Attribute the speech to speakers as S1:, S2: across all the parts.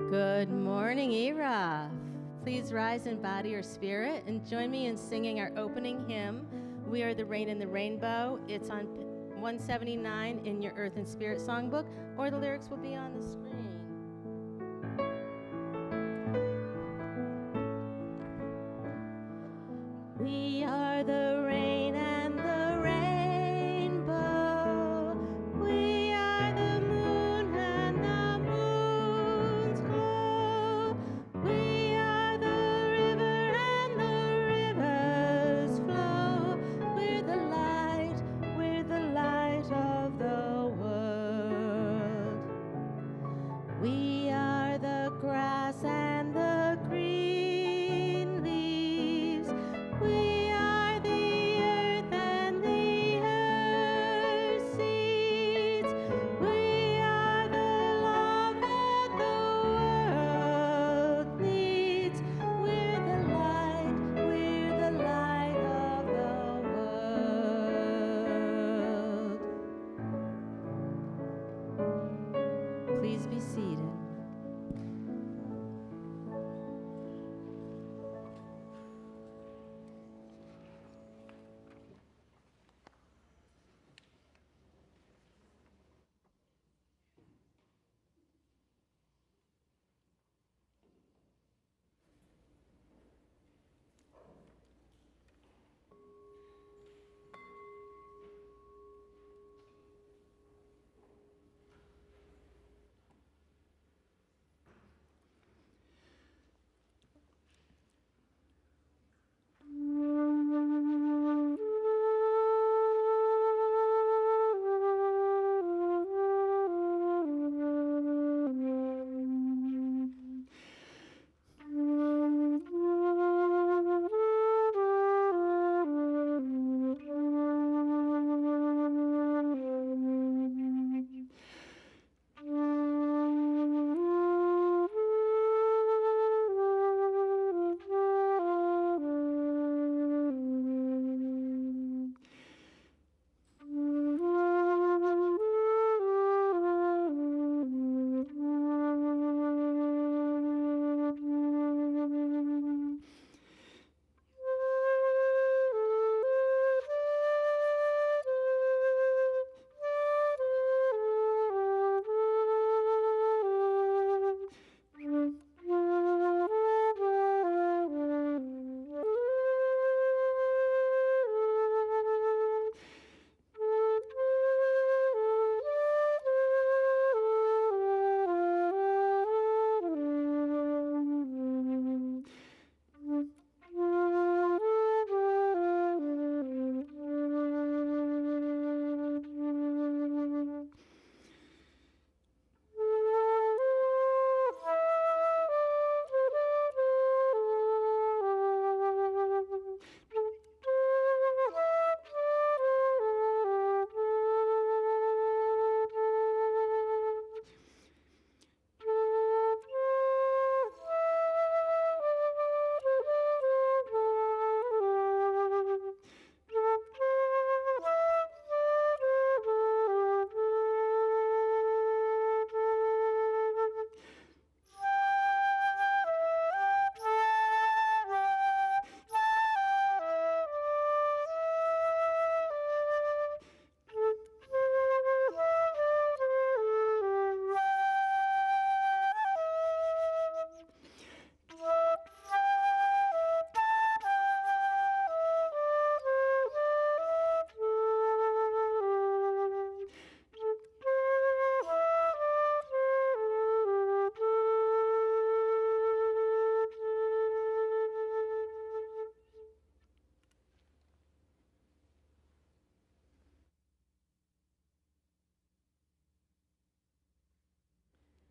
S1: Good morning, ERUUF. Please rise in body or spirit and join me in singing our opening hymn, We Are the Rain in the Rainbow. It's on 179 in your Earth and Spirit songbook, or the lyrics will be on the screen. We are the rain and the rainbow. We are the moon and the moon's glow. We are the river and the river's flow. We're the light of the world. We are the grass and the green leaves. We are the earth and the earth's seeds. We are the love that the world needs. We're the light of the world. Please be seated.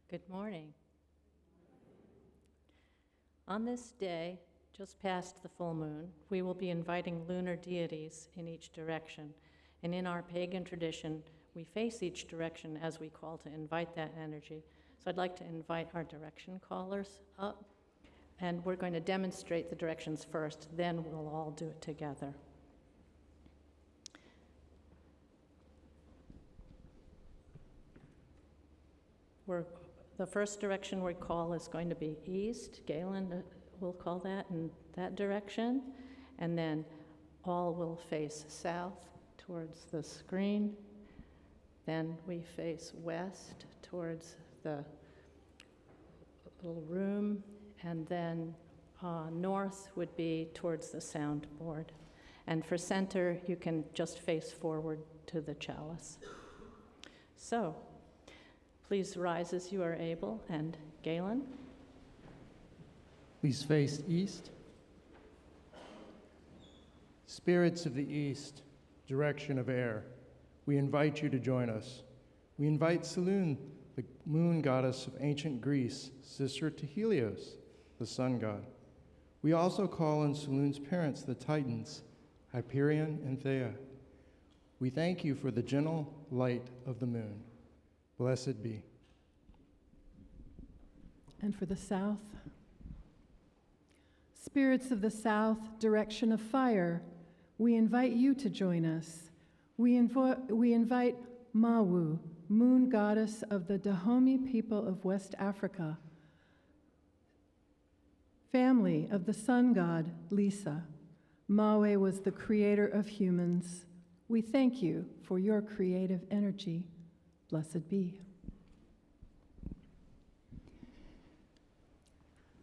S1: Good morning. On this day, just past the full moon, we will be inviting lunar deities in each direction. And in our pagan tradition, we face each direction as we call to invite that energy. So I'd like to invite our direction callers up, and we're going to demonstrate the directions first, then we'll all do it together. the first direction we call is going to be east. Galen will call that in that direction. And then all will face south towards the screen. Then we face west towards the little room. And then north would be towards the soundboard. And for center, you can just face forward to the chalice. So, please rise as you are able, and Galen.
S2: Please face east. Spirits of the east, direction of air, we invite you to join us. We invite Selûne, the moon goddess of ancient Greece, sister to Helios, the sun god. We also call on Selûne's parents, the Titans, Hyperion and Thea. We thank you for the gentle light of the moon. Blessed be.
S3: And for the south, spirits of the south, direction of fire, we invite you to join us. We invite Mawu, moon goddess of the Dahomey people of West Africa, family of the sun god, Lisa. Mawe was the creator of humans. We thank you for your creative energy. Blessed be.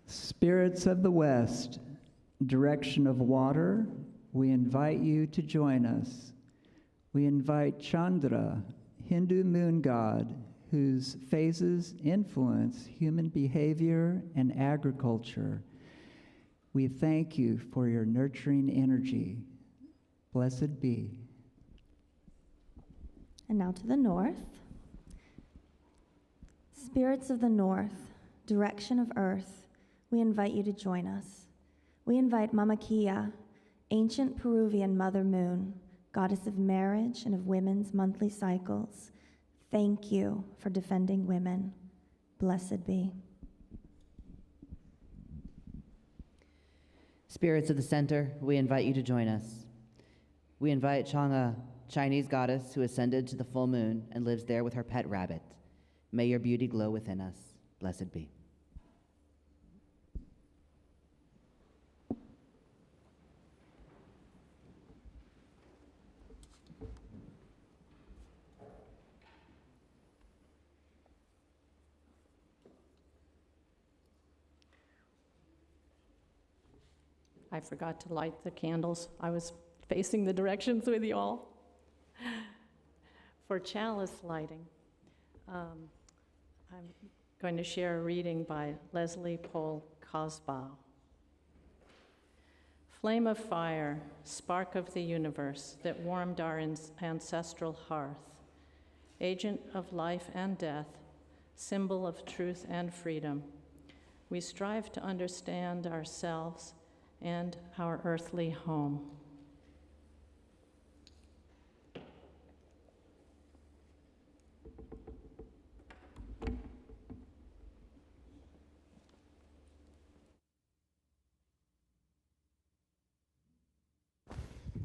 S4: Spirits of the West, direction of water, we invite you to join us. We invite Chandra, Hindu moon god, whose phases influence human behavior and agriculture. We thank you for your nurturing energy. Blessed be.
S5: And now to the north. Spirits of the north, direction of earth, we invite you to join us. We invite Mama Kia, ancient Peruvian mother moon, goddess of marriage and of women's monthly cycles. Thank you for defending women. Blessed be.
S6: Spirits of the center, we invite you to join us. We invite Chang'e, Chinese goddess who ascended to the full moon and lives there with her pet rabbit. May your beauty glow within us. Blessed be.
S1: I forgot to light the candles. I was facing the directions with you all. For chalice lighting, I'm going to share a reading by Leslie Pole Cosbaugh. Flame of fire, spark of the universe that warmed our ancestral hearth, agent of life and death, symbol of truth and freedom, we strive to understand ourselves and our earthly home.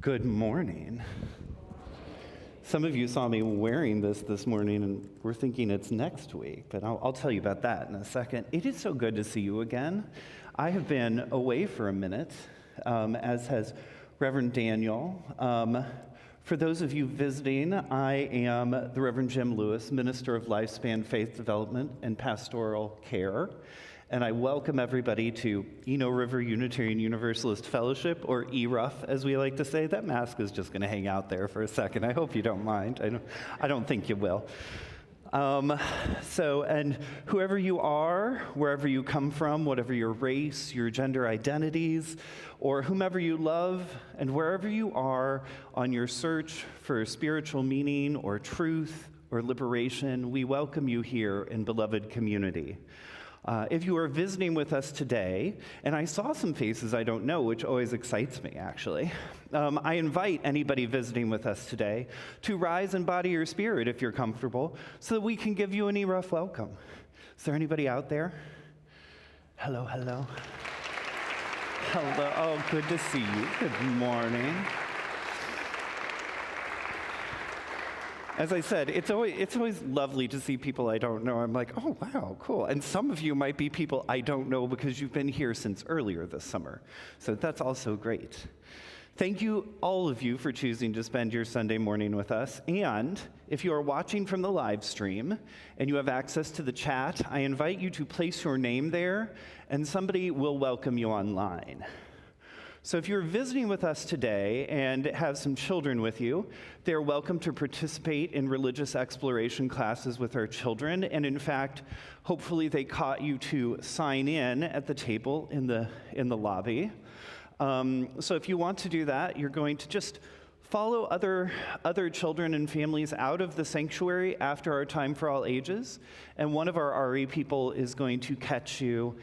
S7: Good morning. Some of you saw me wearing this morning and were thinking it's next week, but I'll tell you about that in a second. It is so good to see you again. I have been away for a minute, as has Reverend Daniel. For those of you visiting, I am the Reverend Jim Lewis, Minister of Lifespan Faith Development and Pastoral Care, and I welcome everybody to Eno River Unitarian Universalist Fellowship, or ERUUF, as we like to say. That mask is just going to hang out there for a second. I hope you don't mind. I don't think you will. And whoever you are, wherever you come from, whatever your race, your gender identities, or whomever you love, and wherever you are on your search for spiritual meaning or truth or liberation, we welcome you here in beloved community. If you are visiting with us today, and I saw some faces I don't know, which always excites me, actually, I invite anybody visiting with us today to rise and body your spirit if you're comfortable, so that we can give you an ERUUF welcome. Is there anybody out there? Hello, hello. Hello, oh, good to see you. Good morning. As I said, it's always lovely to see people I don't know. I'm like, oh, wow, cool. And some of you might be people I don't know because you've been here since earlier this summer. So that's also great. Thank you, all of you, for choosing to spend your Sunday morning with us. And if you are watching from the live stream and you have access to the chat, I invite you to place your name there, and somebody will welcome you online. So if you're visiting with us today and have some children with you, they're welcome to participate in religious exploration classes with our children. And in fact, hopefully they caught you to sign in at the table in the lobby. So if you want to do that, you're going to just follow other children and families out of the sanctuary after our time for all ages. And one of our RE people is going to catch you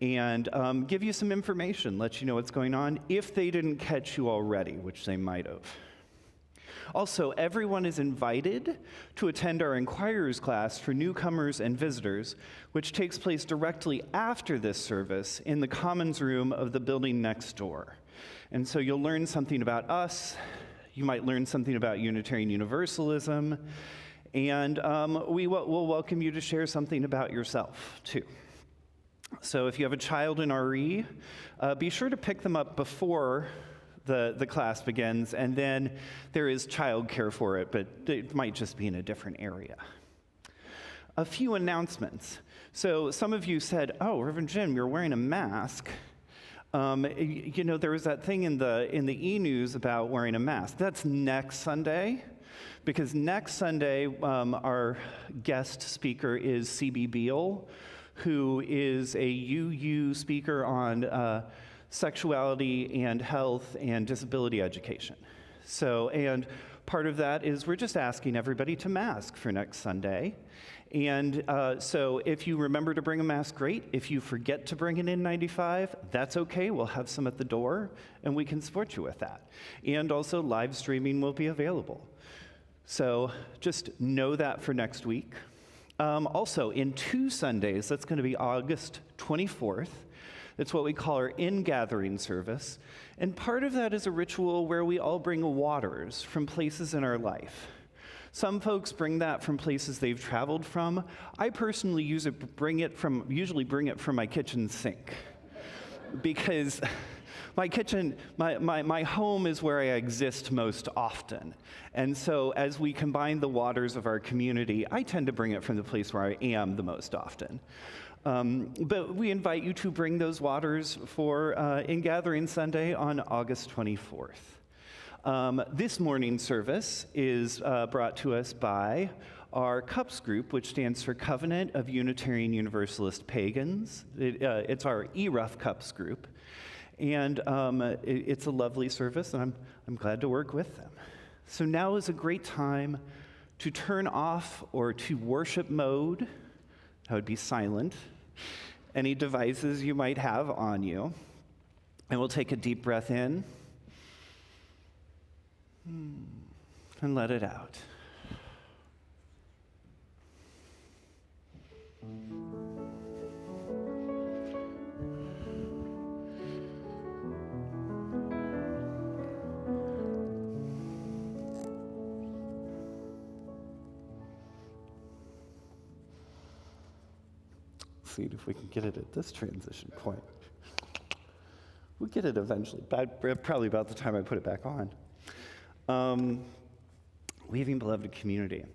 S7: and give you some information, let you know what's going on, if they didn't catch you already, which they might have. Also, everyone is invited to attend our Inquirers class for newcomers and visitors, which takes place directly after this service in the Commons room of the building next door. And so you'll learn something about us, you might learn something about Unitarian Universalism, and we'll welcome you to share something about yourself, too. So if you have a child in RE, be sure to pick them up before the class begins, and then there is childcare for it, but it might just be in a different area. A few announcements. So some of you said, oh, Reverend Jim, you're wearing a mask. You know, there was that thing in the e-news about wearing a mask. That's next Sunday, because next Sunday our guest speaker is C.B. Beale, who is a UU speaker on sexuality and health and disability education. So, and part of that is we're just asking everybody to mask for next Sunday. And so if you remember to bring a mask, great. If you forget to bring an N95, that's okay. We'll have some at the door, and we can support you with that. And also live streaming will be available. So just know that for next week. Also, in 2 Sundays, that's going to be August 24th. It's what we call our in-gathering service. And part of that is a ritual where we all bring waters from places in our life. Some folks bring that from places they've traveled from. I personally usually bring it from my kitchen sink. Because my home is where I exist most often. And so as we combine the waters of our community, I tend to bring it from the place where I am the most often. But we invite you to bring those waters for In-Gathering Sunday on August 24th. This morning's service is brought to us by our CUUPs group, which stands for Covenant of Unitarian Universalist Pagans. It's our ERUUF CUUPs group. And it's a lovely service, and I'm glad to work with them. So now is a great time to turn off or to worship mode, that would be silent, any devices you might have on you. And we'll take a deep breath in and let it out. See if we can get it at this transition point. We'll get it eventually, probably about the time I put it back on. Leaving beloved community.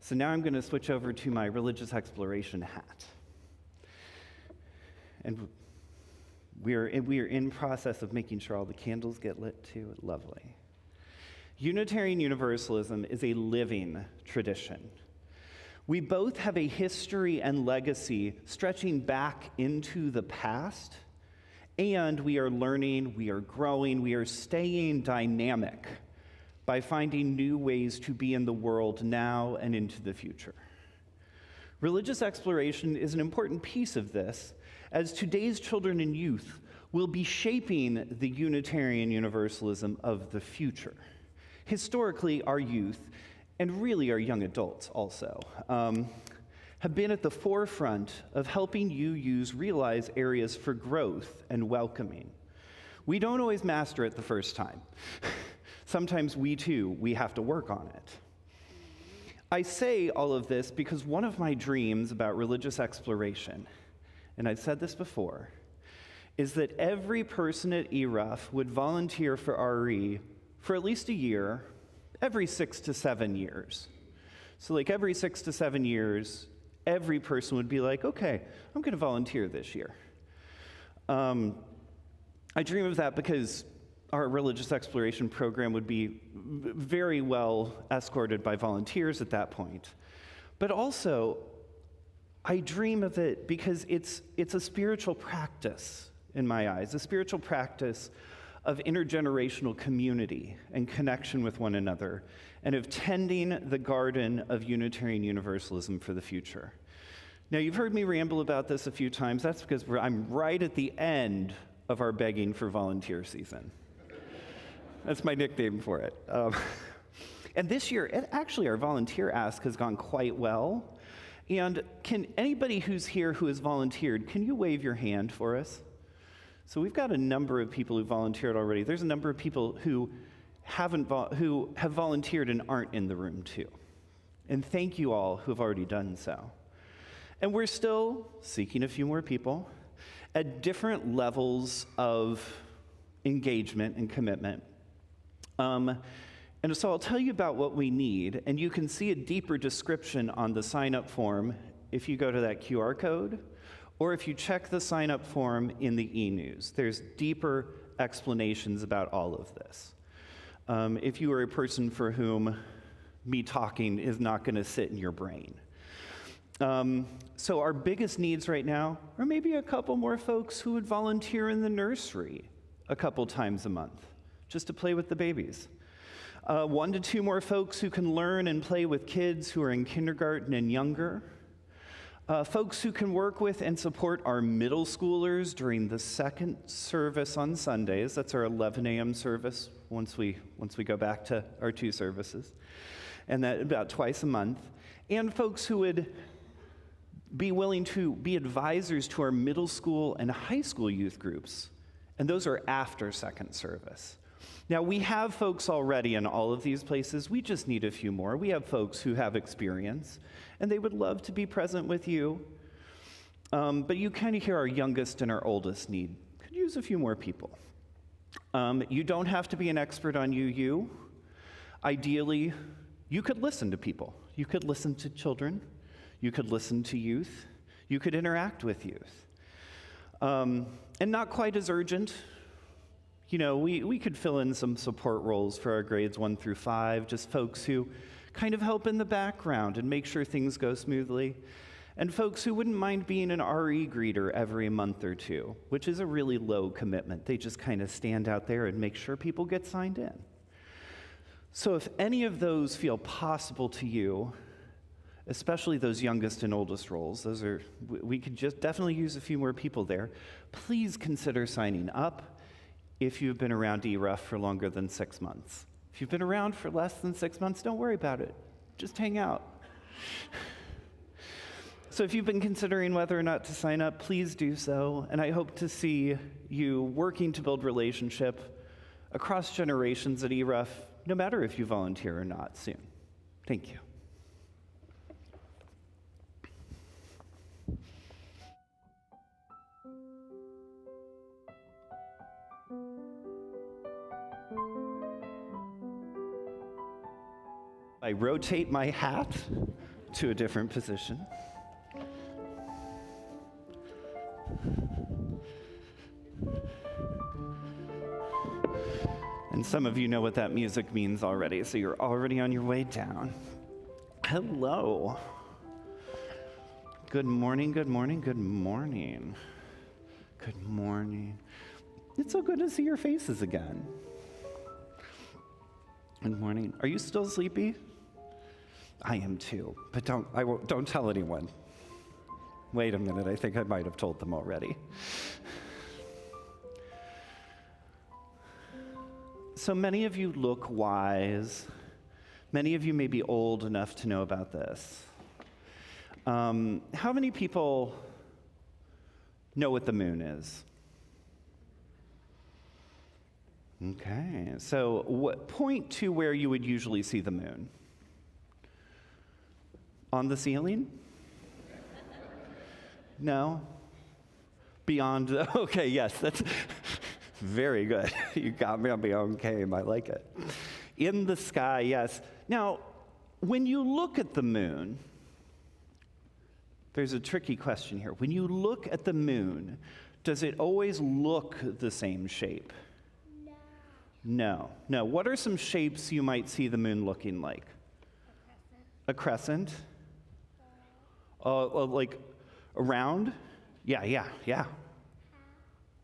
S7: So now I'm going to switch over to my religious exploration hat. And we are in process of making sure all the candles get lit too. Lovely. Unitarian Universalism is a living tradition. We both have a history and legacy stretching back into the past, and we are learning, we are growing, we are staying dynamic by finding new ways to be in the world now and into the future. Religious exploration is an important piece of this, as today's children and youth will be shaping the Unitarian Universalism of the future. Historically, our youth, and really our young adults also, have been at the forefront of helping UUs realize areas for growth and welcoming. We don't always master it the first time. Sometimes we have to work on it. I say all of this because one of my dreams about religious exploration, and I've said this before, is that every person at ERUUF would volunteer for RE for at least a year, every 6 to 7 years. So like every 6 to 7 years, every person would be like, okay, I'm going to volunteer this year. I dream of that because our religious exploration program would be very well escorted by volunteers at that point. But also, I dream of it because it's a spiritual practice in my eyes, a spiritual practice of intergenerational community and connection with one another, and of tending the garden of Unitarian Universalism for the future. Now, you've heard me ramble about this a few times. That's because I'm right at the end of our begging for volunteer season. That's my nickname for it. And this year, actually, our volunteer ask has gone quite well. And can anybody who's here who has volunteered, can you wave your hand for us? So we've got a number of people who volunteered already. There's a number of people who have volunteered and aren't in the room too. And thank you all who have already done so. And we're still seeking a few more people at different levels of engagement and commitment. And so I'll tell you about what we need, and you can see a deeper description on the sign-up form if you go to that QR code, or if you check the sign-up form in the e-news. There's deeper explanations about all of this. If you are a person for whom me talking is not going to sit in your brain. So our biggest needs right now are maybe a couple more folks who would volunteer in the nursery a couple times a month, just to play with the babies. 1 to 2 more folks who can learn and play with kids who are in kindergarten and younger. Folks who can work with and support our middle schoolers during the second service on Sundays. That's our 11 a.m. service once we go back to our 2 services. And that about twice a month. And folks who would be willing to be advisors to our middle school and high school youth groups. And those are after second service. Now, we have folks already in all of these places. We just need a few more. We have folks who have experience, and they would love to be present with you. But you kind of hear our youngest and our oldest need. Could use a few more people. You don't have to be an expert on UU. Ideally, you could listen to people. You could listen to children. You could listen to youth. You could interact with youth. And not quite as urgent. You know, we could fill in some support roles for our grades 1 through 5, just folks who kind of help in the background and make sure things go smoothly. And folks who wouldn't mind being an RE greeter every month or 2, which is a really low commitment. They just kind of stand out there and make sure people get signed in. So if any of those feel possible to you, especially those youngest and oldest roles, we could just definitely use a few more people there. Please consider signing up if you've been around ERUUF for longer than 6 months. If you've been around for less than 6 months, don't worry about it. Just hang out. So if you've been considering whether or not to sign up, please do so. And I hope to see you working to build relationship across generations at ERUUF, no matter if you volunteer or not, soon. Thank you. I rotate my hat to a different position. And some of you know what that music means already, so you're already on your way down. Hello. Good morning, good morning, good morning. Good morning. It's so good to see your faces again. Good morning. Are you still sleepy? I am too, but don't tell anyone. Wait a minute, I think I might have told them already. So many of you look wise. Many of you may be old enough to know about this. How many people know what the moon is? Okay, so point to where you would usually see the moon. On the ceiling? No? Beyond, okay, yes, that's very good. You got me on beyond came, I like it. In the sky, yes. Now, when you look at the moon, there's a tricky question here. When you look at the moon, does it always look the same shape? No. No. What are some shapes you might see the moon looking like? A crescent? Like around? Yeah.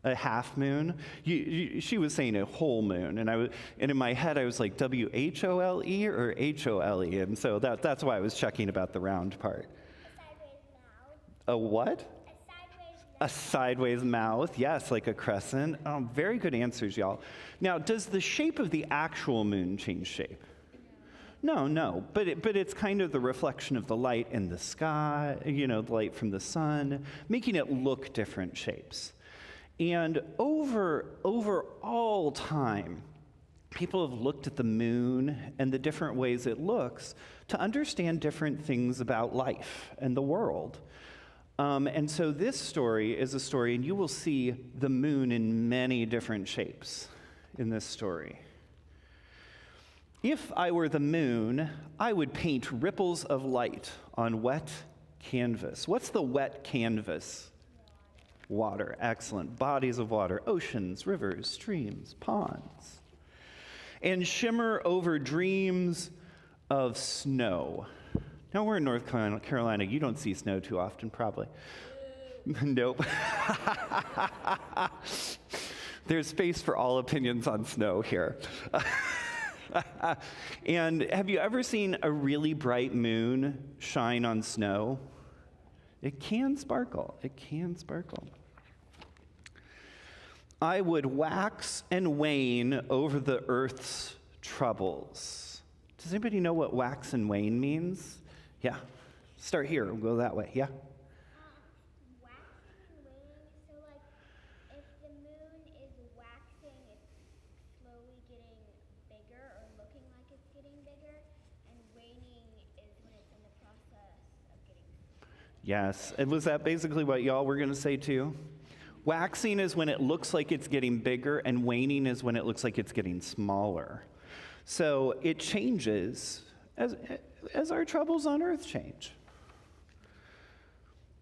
S7: A half moon? She was saying a whole moon, and in my head I was like W-H-O-L-E or H-O-L-E, and so that's why I was checking about the round part.
S8: A sideways mouth.
S7: A what?
S8: A sideways mouth.
S7: A sideways mouth, yes, like a crescent. Very good answers, y'all. Now, does the shape of the actual moon change shape? No, but it's kind of the reflection of the light in the sky, the light from the sun, making it look different shapes. And over all time, people have looked at the moon and the different ways it looks to understand different things about life and the world. And so this story is a story, and you will see the moon in many different shapes in this story. If I were the moon, I would paint ripples of light on wet canvas. What's the wet canvas? Water. Excellent. Bodies of water, oceans, rivers, streams, ponds. And shimmer over dreams of snow. Now, we're in North Carolina. You don't see snow too often, probably. Nope. There's space for all opinions on snow here. And have you ever seen a really bright moon shine on snow? It can sparkle. It can sparkle. I would wax and wane over the earth's troubles. Does anybody know what wax and wane means? Yeah. Start here. We'll go that way. Yeah.
S8: Waxing and waning. So, like, if the moon is waxing, it's slowly getting bigger or looking like it's getting bigger, and waning is when it's in the process of getting smaller.
S7: Yes. And was that basically what y'all were going to say too? Waxing is when it looks like it's getting bigger, and waning is when it looks like it's getting smaller. So it changes as our troubles on earth change.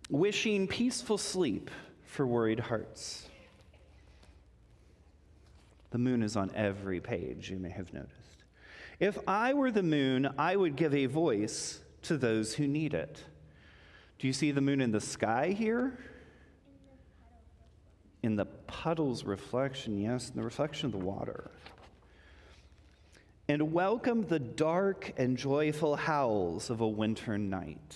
S7: Wishing peaceful sleep for worried hearts. The moon is on every page, you may have noticed. If I were the moon, I would give a voice to those who need it. Do you see the moon in the sky here? In the puddle's reflection, yes, in the reflection of the water. And welcome the dark and joyful howls of a winter night.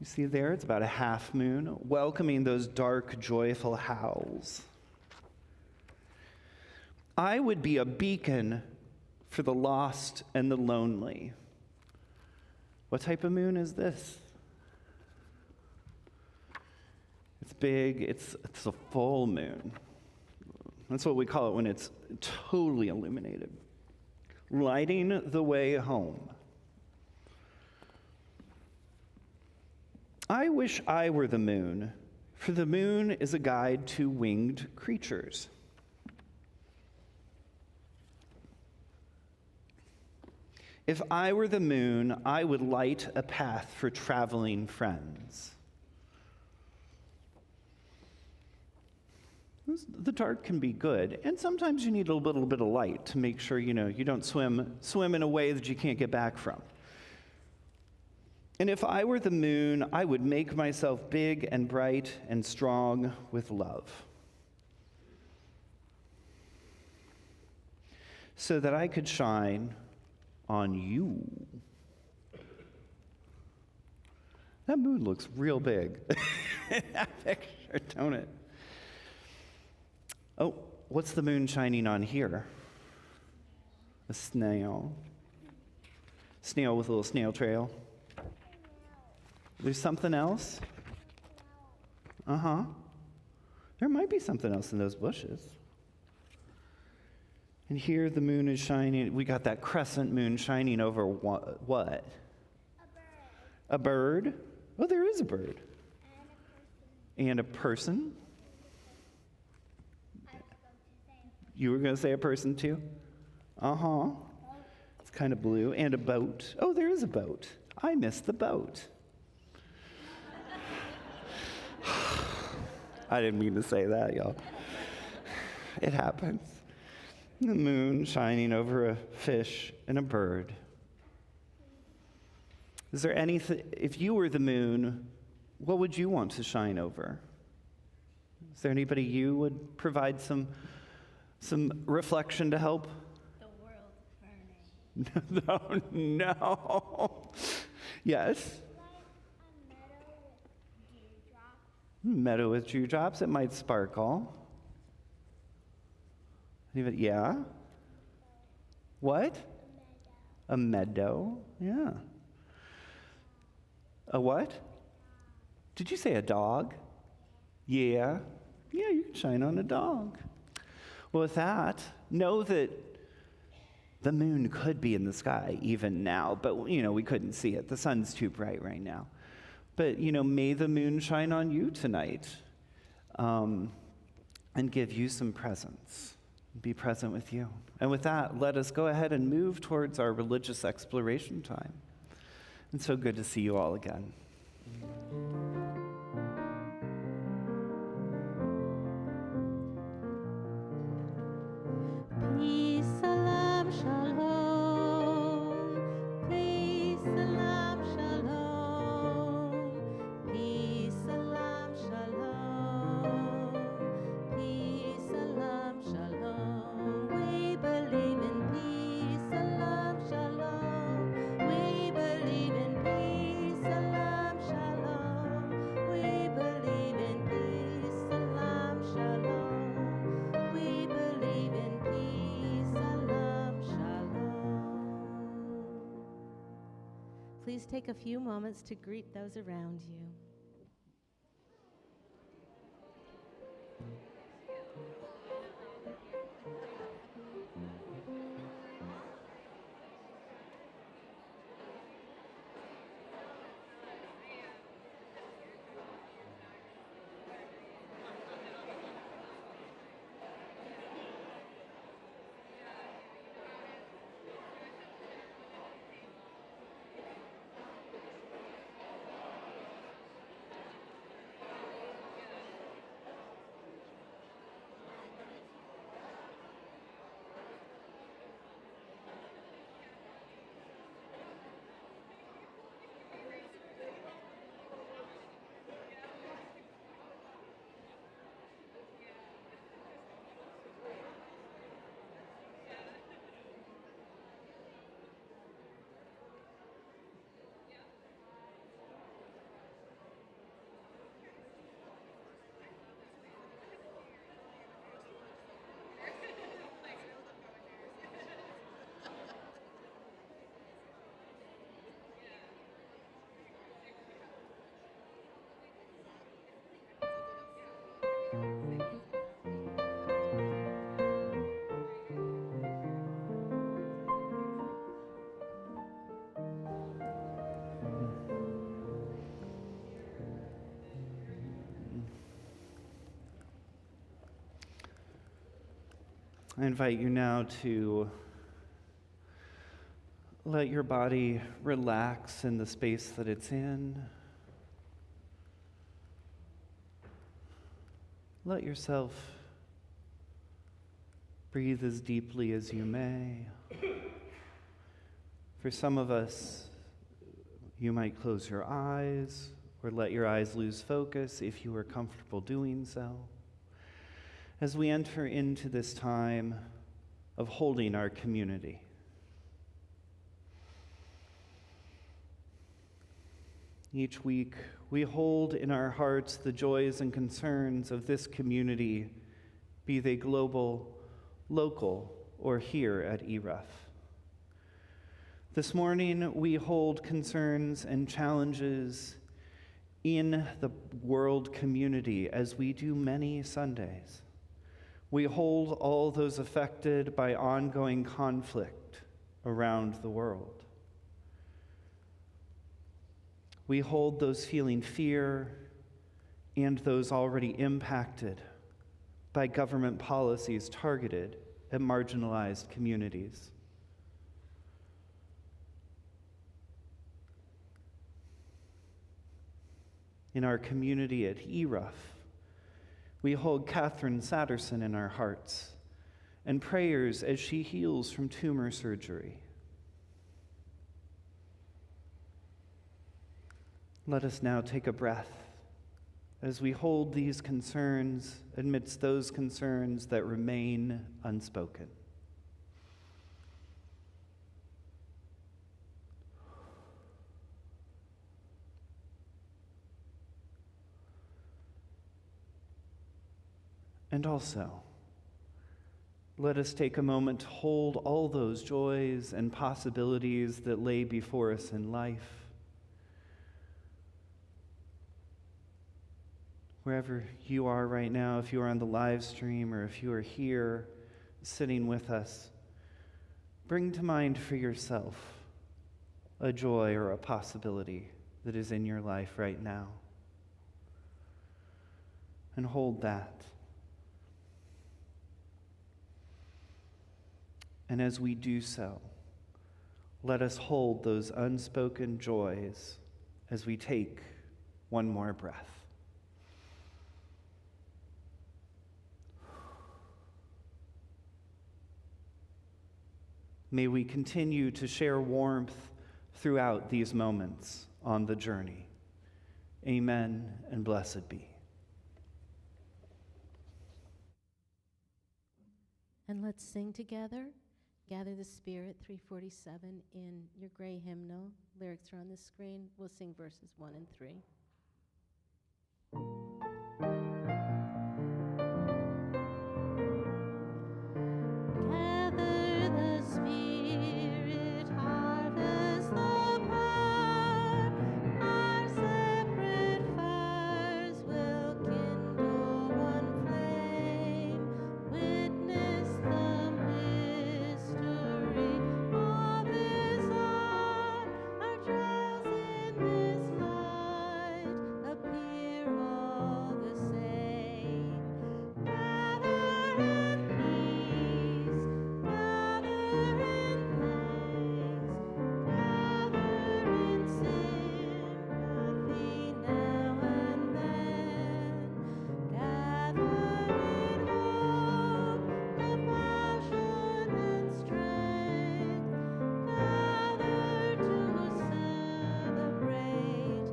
S7: You see there, it's about a half moon, welcoming those dark, joyful howls. I would be a beacon for the lost and the lonely. What type of moon is this? It's big, it's a full moon. That's what we call it when it's totally illuminated. Lighting the way home. I wish I were the moon, for the moon is a guide to winged creatures. If I were the moon, I would light a path for traveling friends. The dark can be good, and sometimes you need a little bit of light to make sure you don't swim in a way that you can't get back from. And if I were the moon, I would make myself big and bright and strong with love, so that I could shine on you. That moon looks real big in that picture, don't it? Oh, what's the moon shining on here? A snail. Snail with a little snail trail. There's something else? Uh-huh. There might be something else in those bushes. And here the moon is shining. We got that crescent moon shining over what?
S8: A bird.
S7: A bird? Oh, there is a bird. And a person. You were going to say a person too? Uh-huh. It's kind of blue. And a boat. Oh, there is a boat. I missed the boat. I didn't mean to say that, y'all. It happens. The moon shining over a fish and a bird. Is there anything, if you were the moon, what would you want to shine over? Is there anybody you would provide some reflection to help?
S8: The world burning.
S7: No. Yes?
S8: Like a dewdrop.
S7: Meadow with dewdrops, it might sparkle. Yeah? What? A meadow, yeah. A what? Did you say a dog? Yeah. Yeah, you can shine on a dog. Well, with that, know that the moon could be in the sky even now, but, we couldn't see it. The sun's too bright right now. But, may the moon shine on you tonight and give you some presence. Be present with you. And with that, let us go ahead and move towards our religious exploration time. It's so good to see you all again.
S9: Peace, salam, shalom. Peace, salam, shalom. Peace, salam, shalom. Peace, salam, shalom. We believe in peace, salam, shalom. We believe in peace, salam, shalom. We believe in peace, salam, shalom. We believe in peace, salam, shalom. Please take a few moments to greet those around you.
S7: I invite you now to let your body relax in the space that it's in. Let yourself breathe as deeply as you may. For some of us, you might close your eyes or let your eyes lose focus if you are comfortable doing so. As we enter into this time of holding our community. Each week, we hold in our hearts the joys and concerns of this community, be they global, local, or here at ERUUF. This morning, we hold concerns and challenges in the world community as we do many Sundays. We hold all those affected by ongoing conflict around the world. We hold those feeling fear and those already impacted by government policies targeted at marginalized communities. In our community at ERUUF, we hold Catherine Satterson in our hearts and prayers as she heals from tumor surgery. Let us now take a breath as we hold these concerns amidst those concerns that remain unspoken. And also, let us take a moment to hold all those joys and possibilities that lay before us in life. Wherever you are right now, if you are on the live stream or if you are here sitting with us, bring to mind for yourself a joy or a possibility that is in your life right now. And hold that. And as we do so, let us hold those unspoken joys as we take one more breath. May we continue to share warmth throughout these moments on the journey. Amen and blessed be.
S9: And let's sing together. Gather the Spirit, 347 in your gray hymnal. Lyrics are on the screen. We'll sing verses 1 and 3. Gather the Spirit, harvest the power. Our separate fires will kindle one flame. Witness the mystery of His heart. Our trials in this light appear all the same. Gather in peace, gather in thanks, gather in sympathy now and then. Gather in hope, compassion and strength. Gather to celebrate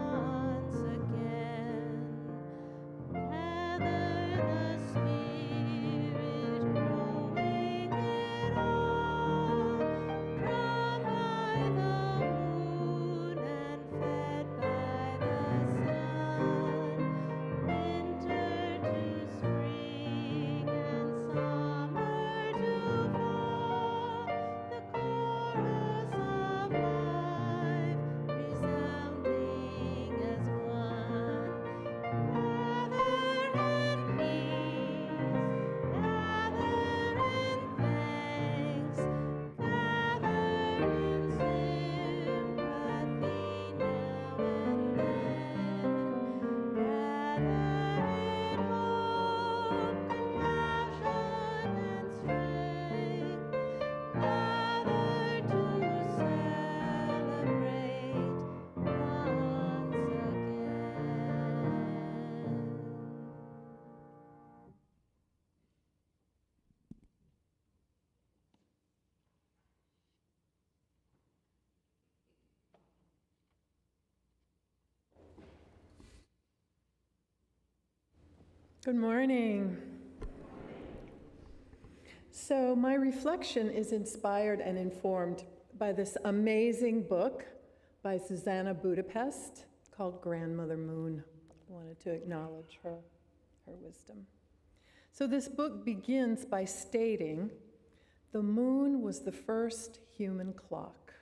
S9: once again. Gather the Spirit, growing in all, drawn by the moon and fed by the sun. Winter to spring and summer to fall, the chorus of life resounding as one. Gather in peace, gather in thanks, gather in sympathy now and then. Gather in hope, compassion and strength. Gather to celebrate once again.
S3: Good morning. So, my reflection is inspired and informed by this amazing book by Susanna Budapest called Grandmother Moon. I wanted to acknowledge her wisdom. So, this book begins by stating the moon was the first human clock,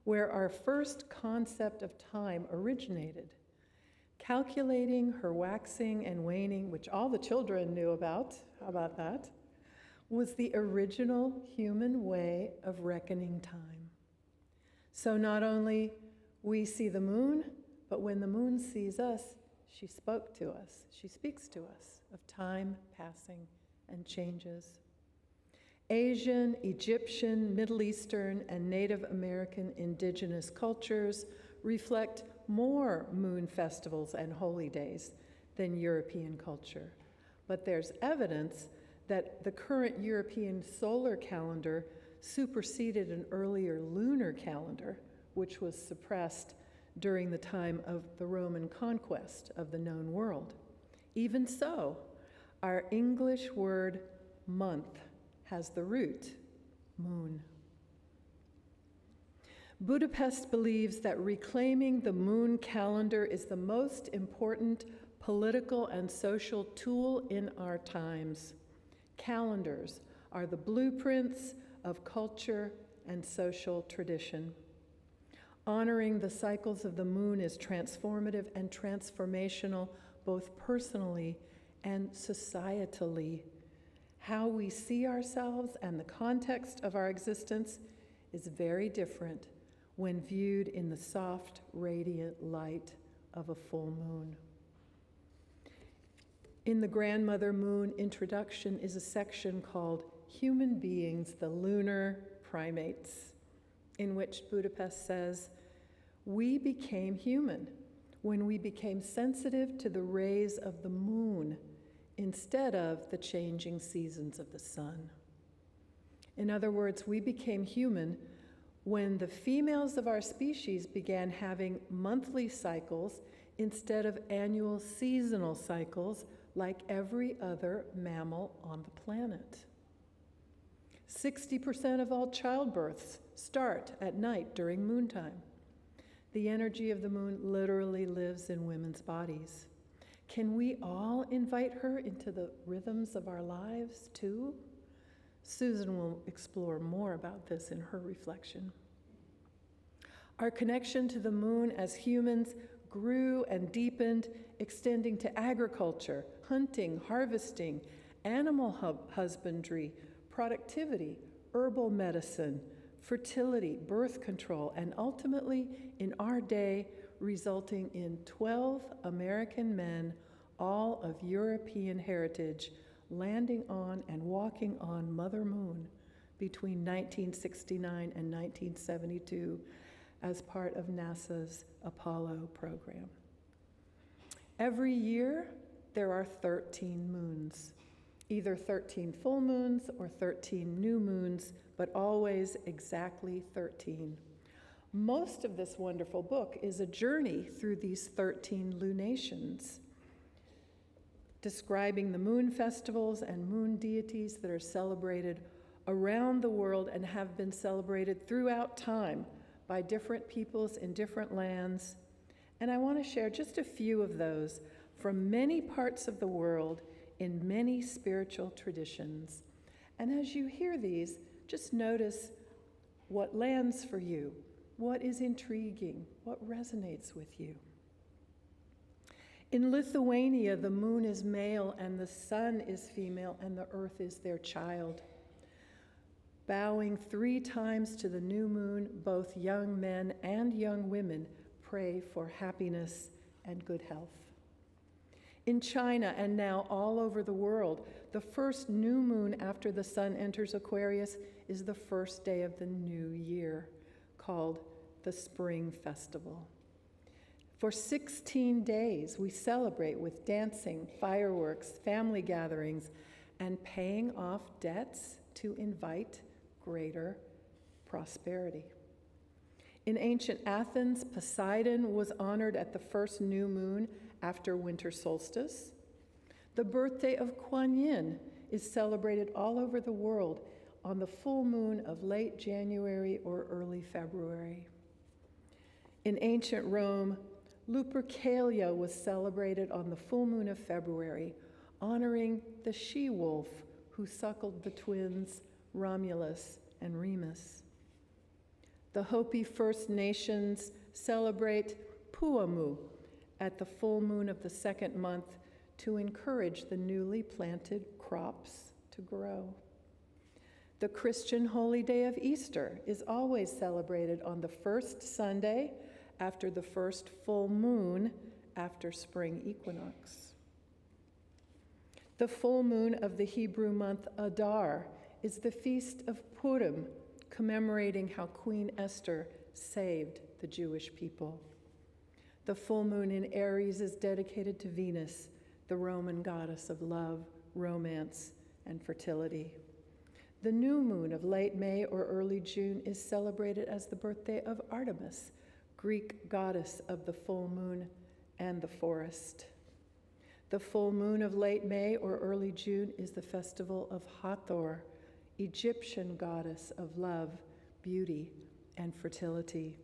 S3: where our first concept of time originated. Calculating her waxing and waning, which all the children knew about, how about that, was the original human way of reckoning time. So not only We see the moon, but when the moon sees us, she spoke to us. She speaks to us of time passing and changes. Asian, Egyptian, Middle Eastern, and Native American indigenous cultures reflect more moon festivals and holy days than European culture. But there's evidence that the current European solar calendar superseded an earlier lunar calendar, which was suppressed during the time of the Roman conquest of the known world. Even so, our English word month has the root moon. Budapest believes that reclaiming the moon calendar is the most important political and social tool in our times. Calendars are the blueprints of culture and social tradition. Honoring the cycles of the moon is transformative and transformational, both personally and societally. How we see ourselves and the context of our existence is very different when viewed in the soft, radiant light of a full moon. In the Grandmother Moon introduction is a section called Human Beings, the Lunar Primates, in which Budapest says, "We became human when we became sensitive to the rays of the moon instead of the changing seasons of the sun." In other words, we became human when the females of our species began having monthly cycles instead of annual seasonal cycles like every other mammal on the planet. 60% of all childbirths start at night during moontime. The energy of the moon literally lives in women's bodies. Can we all invite her into the rhythms of our lives too? Susan will explore more about this in her reflection. Our connection to the moon as humans grew and deepened, extending to agriculture, hunting, harvesting, animal husbandry, productivity, herbal medicine, fertility, birth control, and ultimately, in our day, resulting in 12 American men, all of European heritage, landing on and walking on Mother Moon between 1969 and 1972 as part of NASA's Apollo program. Every year, there are 13 moons, either 13 full moons or 13 new moons, but always exactly 13. Most of this wonderful book is a journey through these 13 lunations, describing the moon festivals and moon deities that are celebrated around the world and have been celebrated throughout time by different peoples in different lands. And I want to share just a few of those from many parts of the world in many spiritual traditions. And as you hear these, just notice what lands for you, what is intriguing, what resonates with you. In Lithuania, the moon is male and the sun is female and the earth is their child. Bowing 3 times to the new moon, both young men and young women pray for happiness and good health. In China and now all over the world, the first new moon after the sun enters Aquarius is the first day of the new year, called the Spring Festival. For 16 days, we celebrate with dancing, fireworks, family gatherings, and paying off debts to invite greater prosperity. In ancient Athens, Poseidon was honored at the first new moon after winter solstice. The birthday of Kuan Yin is celebrated all over the world on the full moon of late January or early February. In ancient Rome, Lupercalia was celebrated on the full moon of February, honoring the she-wolf who suckled the twins Romulus and Remus. The Hopi First Nations celebrate Puamu at the full moon of the second month to encourage the newly planted crops to grow. The Christian holy day of Easter is always celebrated on the first Sunday after the first full moon after spring equinox. The full moon of the Hebrew month Adar is the feast of Purim, commemorating how Queen Esther saved the Jewish people. The full moon in Aries is dedicated to Venus, the Roman goddess of love, romance, and fertility. The new moon of late May or early June is celebrated as the birthday of Artemis, Greek goddess of the full moon and the forest. The full moon of late May or early June is the festival of Hathor, Egyptian goddess of love, beauty, and fertility.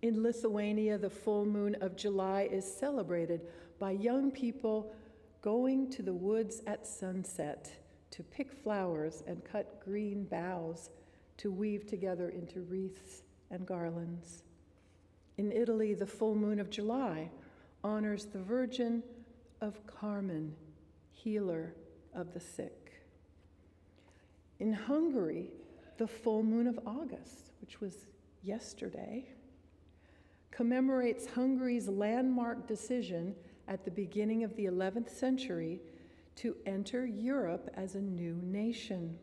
S3: In Lithuania, the full moon of July is celebrated by young people going to the woods at sunset to pick flowers and cut green boughs to weave together into wreaths and garlands. In Italy, the full moon of July honors the Virgin of Carmen, healer of the sick. In Hungary, the full moon of August, which was yesterday, commemorates Hungary's landmark decision at the beginning of the 11th century to enter Europe as a new nation.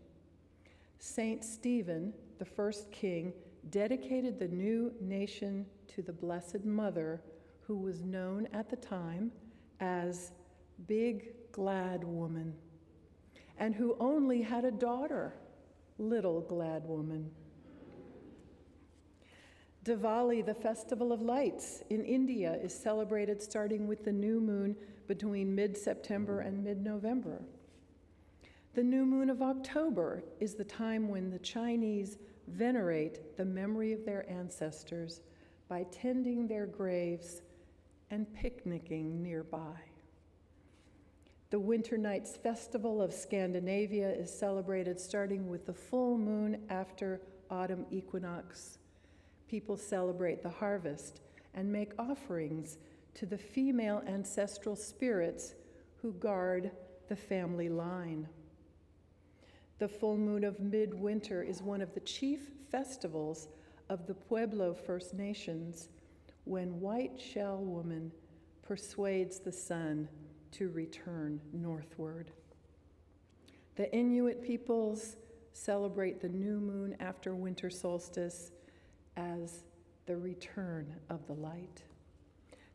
S3: Saint Stephen, the first king, dedicated the new nation to the Blessed Mother, who was known at the time as Big Glad Woman, and who only had a daughter, Little Glad Woman. Diwali, the Festival of Lights in India, is celebrated starting with the new moon between mid-September and mid-November. The new moon of October is the time when the Chinese venerate the memory of their ancestors by tending their graves and picnicking nearby. The Winter Nights Festival of Scandinavia is celebrated starting with the full moon after autumn equinox. People celebrate the harvest and make offerings to the female ancestral spirits who guard the family line. The full moon of midwinter is one of the chief festivals of the Pueblo First Nations, when White Shell Woman persuades the sun to return northward. The Inuit peoples celebrate the new moon after winter solstice as the return of the light.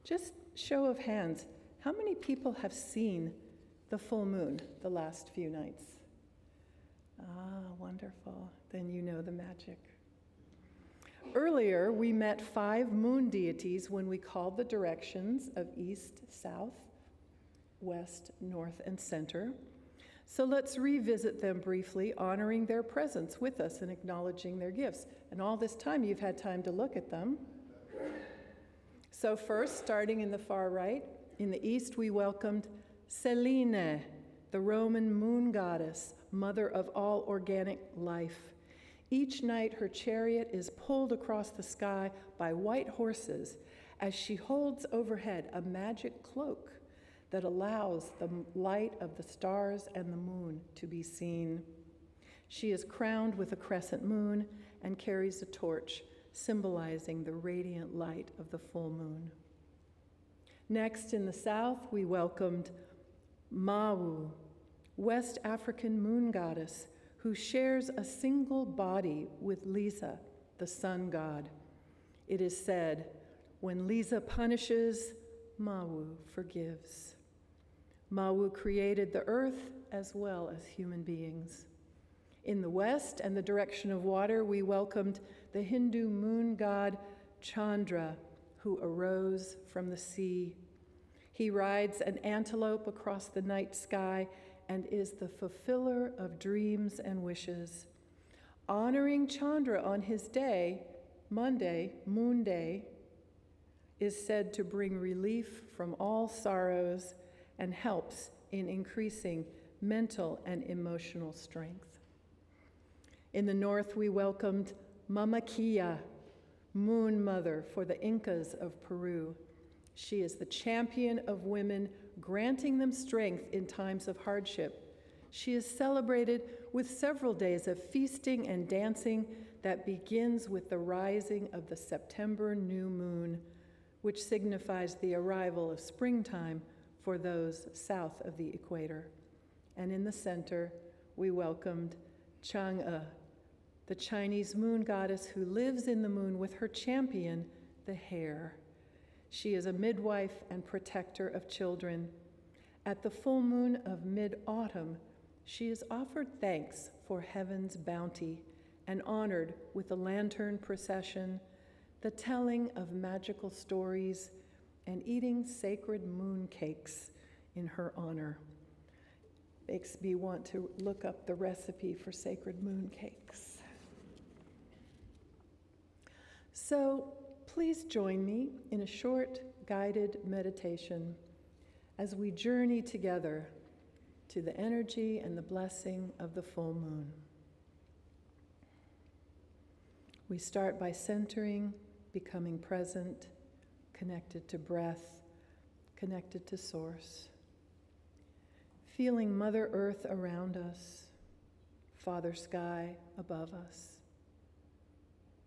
S3: Just show of hands, how many people have seen the full moon the last few nights? Ah, wonderful. Then you know the magic. Earlier, we met 5 moon deities when we called the directions of east, south, west, north, and center. So let's revisit them briefly, honoring their presence with us and acknowledging their gifts. And all this time, you've had time to look at them. So first, starting in the far right, in the east, we welcomed Selene, the Roman moon goddess, mother of all organic life. Each night, her chariot is pulled across the sky by white horses as she holds overhead a magic cloak that allows the light of the stars and the moon to be seen. She is crowned with a crescent moon and carries a torch, symbolizing the radiant light of the full moon. Next, in the south, we welcomed Mawu, West African moon goddess, who shares a single body with Lisa, the sun god. It is said, when Lisa punishes, Mawu forgives. Mawu created the earth as well as human beings. In the west and the direction of water, we welcomed the Hindu moon god Chandra, who arose from the sea. He rides an antelope across the night sky and is the fulfiller of dreams and wishes. Honoring Chandra on his day, Monday, Moon Day, is said to bring relief from all sorrows and helps in increasing mental and emotional strength. In the north, we welcomed Mama Kia, Moon Mother for the Incas of Peru. She is the champion of women, granting them strength in times of hardship. She is celebrated with several days of feasting and dancing that begins with the rising of the September new moon, which signifies the arrival of springtime for those south of the equator. And in the center, we welcomed Chang'e, the Chinese moon goddess who lives in the moon with her champion, the hare. She is a midwife and protector of children. At the full moon of mid-autumn, she is offered thanks for heaven's bounty and honored with a lantern procession, the telling of magical stories, and eating sacred moon cakes in her honor. Makes me want to look up the recipe for sacred moon cakes. So please join me in a short guided meditation as we journey together to the energy and the blessing of the full moon. We start by centering, becoming present, connected to breath, connected to source. Feeling Mother Earth around us, Father Sky above us.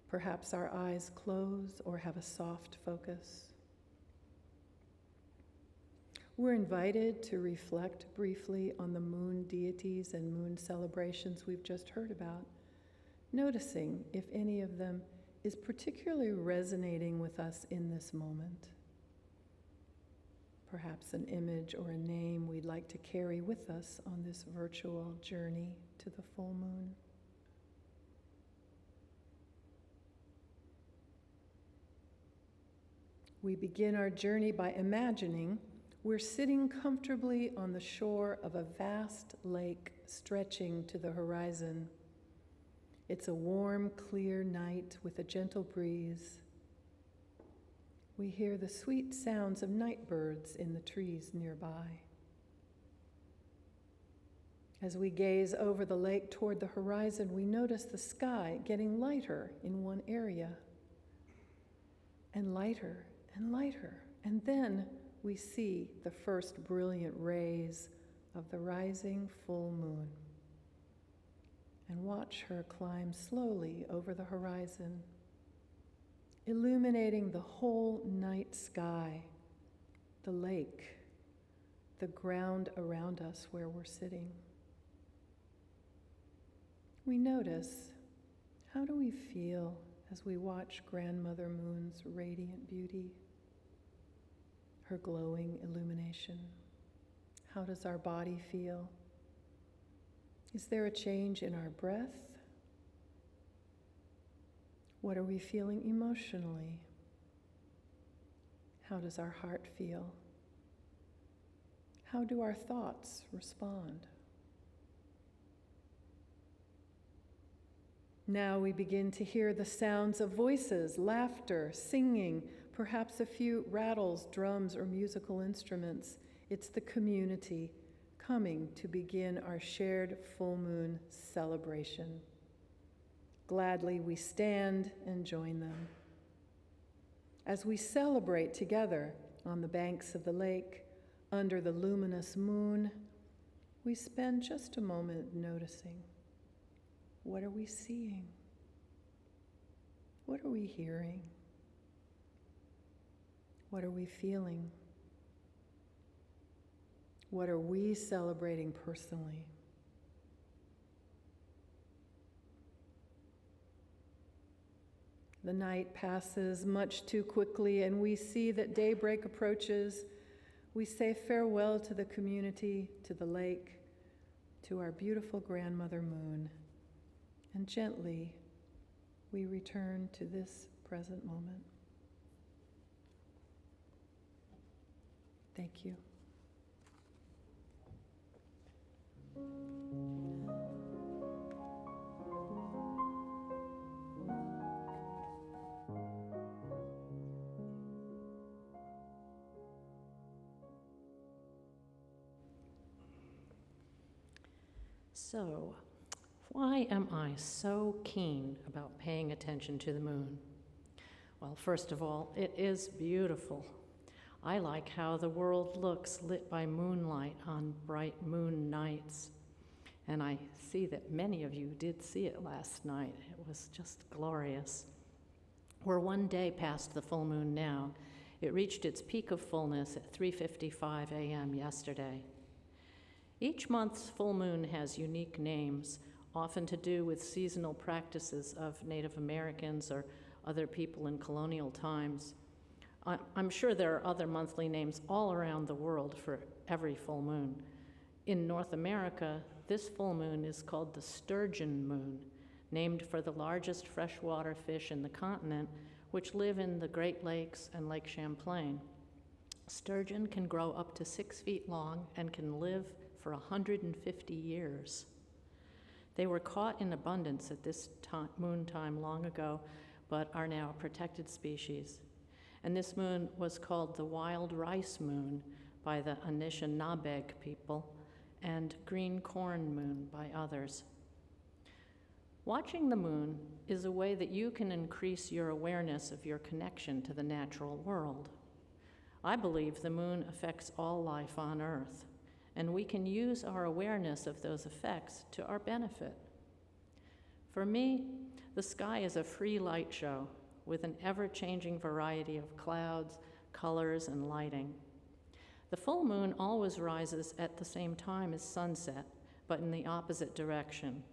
S3: Perhaps our eyes close or have a soft focus. We're invited to reflect briefly on the moon deities and moon celebrations we've just heard about, noticing if any of them is particularly resonating with us in this moment. Perhaps an image or a name we'd like to carry with us on this virtual journey to the full moon. We begin our journey by imagining we're sitting comfortably on the shore of a vast lake stretching to the horizon. It's a warm, clear night with a gentle breeze. We hear the sweet sounds of night birds in the trees nearby. As we gaze over the lake toward the horizon, we notice the sky getting lighter in one area, and lighter and lighter, and then we see the first brilliant rays of the rising full moon and watch her climb slowly over the horizon, illuminating the whole night sky, the lake, the ground around us where we're sitting. We notice, how do we feel as we watch Grandmother Moon's radiant beauty, her glowing illumination? How does our body feel? Is there a change in our breath? What are we feeling emotionally? How does our heart feel? How do our thoughts respond? Now we begin to hear the sounds of voices, laughter, singing, perhaps a few rattles, drums, or musical instruments. It's the community coming to begin our shared full moon celebration. Gladly we stand and join them. As we celebrate together on the banks of the lake, under the luminous moon, we spend just a moment noticing. What are we seeing? What are we hearing? What are we feeling? What are we celebrating personally? The night passes much too quickly, and we see that daybreak approaches. We say farewell to the community, to the lake, to our beautiful grandmother moon, and gently we return to this present moment. Thank you.
S1: So, why am I so keen about paying attention to the moon? Well, first of all, it is beautiful. I like how the world looks lit by moonlight on bright moon nights. And I see that many of you did see it last night. It was just glorious. We're one day past the full moon now. It reached its peak of fullness at 3:55 a.m. yesterday. Each month's full moon has unique names, often to do with seasonal practices of Native Americans or other people in colonial times. I'm sure there are other monthly names all around the world for every full moon. In North America, this full moon is called the sturgeon moon, named for the largest freshwater fish in the continent, which live in the Great Lakes and Lake Champlain. Sturgeon can grow up to 6 feet long and can live for 150 years. They were caught in abundance at this moon time long ago, but are now a protected species. And this moon was called the wild rice moon by the Anishinabeg people, and green corn moon by others. Watching the moon is a way that you can increase your awareness of your connection to the natural world. I believe the moon affects all life on Earth, and we can use our awareness of those effects to our benefit. For me, the sky is a free light show with an ever-changing variety of clouds, colors, and lighting. The full moon always rises at the same time as sunset, but in the opposite direction.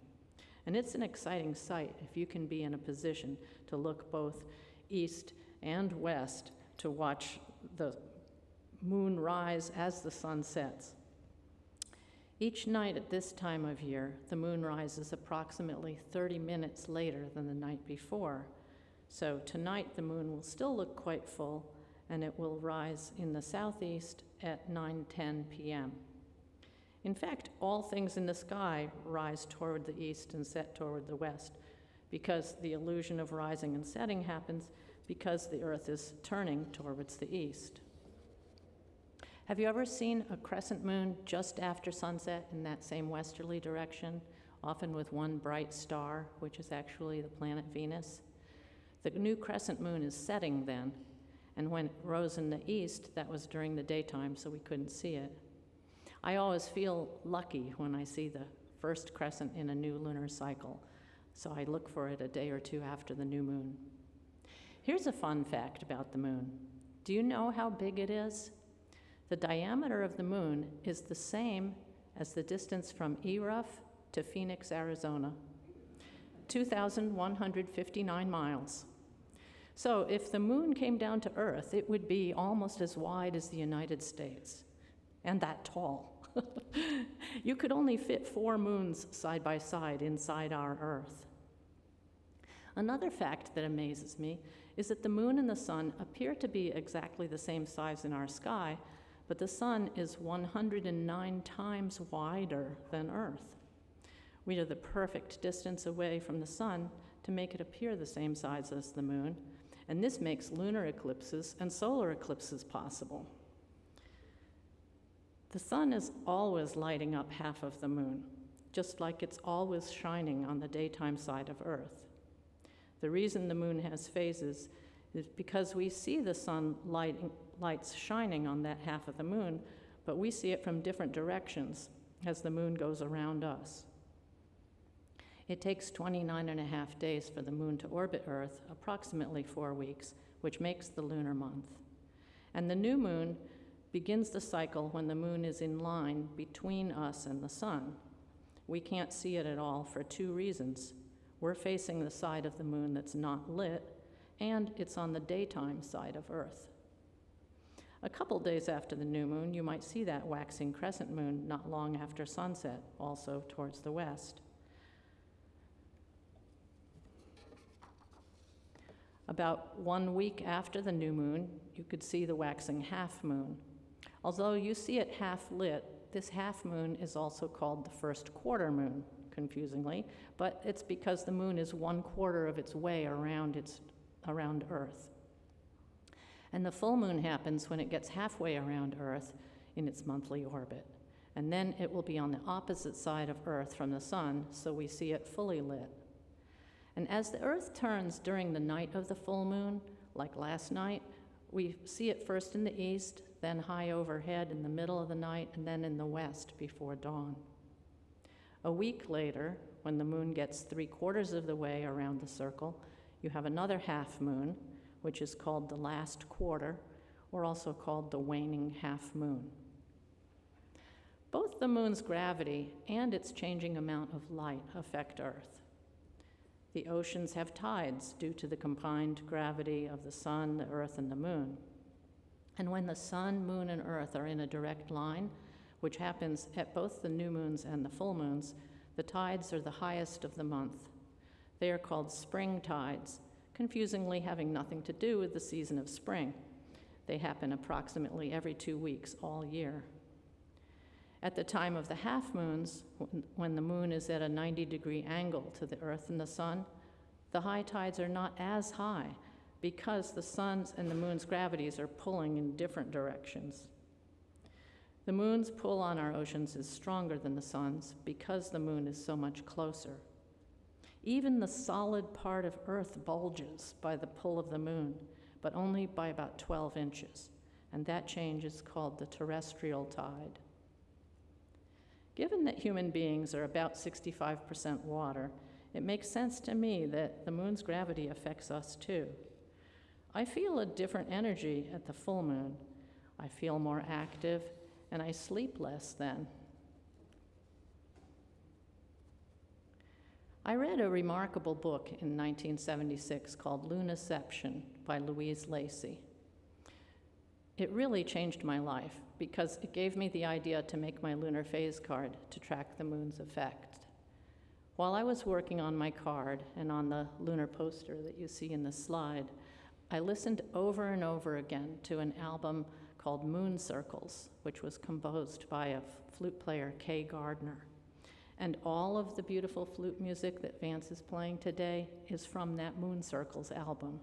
S1: And it's an exciting sight if you can be in a position to look both east and west to watch the moon rise as the sun sets. Each night at this time of year, the moon rises approximately 30 minutes later than the night before. So tonight the moon will still look quite full, and it will rise in the southeast at 9:10 p.m. In fact, all things in the sky rise toward the east and set toward the west, because the illusion of rising and setting happens because the Earth is turning towards the east. Have you ever seen a crescent moon just after sunset in that same westerly direction, often with one bright star, which is actually the planet Venus? The new crescent moon is setting then, and when it rose in the east, that was during the daytime, so we couldn't see it. I always feel lucky when I see the first crescent in a new lunar cycle, so I look for it a day or two after the new moon. Here's a fun fact about the moon. Do you know how big it is? The diameter of the moon is the same as the distance from ERUUF to Phoenix, Arizona, 2,159 miles. So if the moon came down to Earth, it would be almost as wide as the United States, and that tall. You could only fit 4 moons side by side inside our Earth. Another fact that amazes me is that the moon and the sun appear to be exactly the same size in our sky, but the sun is 109 times wider than Earth. We are the perfect distance away from the sun to make it appear the same size as the moon, and this makes lunar eclipses and solar eclipses possible. The sun is always lighting up half of the moon, just like it's always shining on the daytime side of Earth. The reason the moon has phases is because we see the sun lights shining on that half of the moon, but we see it from different directions as the moon goes around us. It takes 29.5 days for the moon to orbit Earth, approximately 4 weeks, which makes the lunar month. And the new moon begins the cycle when the moon is in line between us and the sun. We can't see it at all for 2 reasons. We're facing the side of the moon that's not lit, and it's on the daytime side of Earth. A couple days after the new moon, you might see that waxing crescent moon not long after sunset, also towards the west. About 1 week after the new moon, you could see the waxing half moon. Although you see it half lit, this half moon is also called the first quarter moon, confusingly, but it's because the moon is 1/4 of its way around Earth. And the full moon happens when it gets halfway around Earth in its monthly orbit. And then it will be on the opposite side of Earth from the sun, so we see it fully lit. And as the Earth turns during the night of the full moon, like last night, we see it first in the east, then high overhead in the middle of the night, and then in the west before dawn. A week later, when the moon gets 3/4 of the way around the circle, you have another half moon, which is called the last quarter, or also called the waning half moon. Both the moon's gravity and its changing amount of light affect Earth. The oceans have tides due to the combined gravity of the sun, the Earth, and the moon. And when the sun, moon, and Earth are in a direct line, which happens at both the new moons and the full moons, the tides are the highest of the month. They are called spring tides, confusingly having nothing to do with the season of spring. They happen approximately every 2 weeks all year. At the time of the half moons, when the moon is at a 90-degree angle to the Earth and the sun, the high tides are not as high because the sun's and the moon's gravities are pulling in different directions. The moon's pull on our oceans is stronger than the sun's because the moon is so much closer. Even the solid part of Earth bulges by the pull of the moon, but only by about 12 inches, and that change is called the terrestrial tide. Given that human beings are about 65% water, it makes sense to me that the moon's gravity affects us too. I feel a different energy at the full moon. I feel more active, and I sleep less then. I read a remarkable book in 1976 called Lunaception by Louise Lacey. It really changed my life because it gave me the idea to make my lunar phase card to track the moon's effect. While I was working on my card and on the lunar poster that you see in the slide, I listened over and over again to an album called Moon Circles, which was composed by a flute player, Kay Gardner. And all of the beautiful flute music that Vance is playing today is from that Moon Circles album.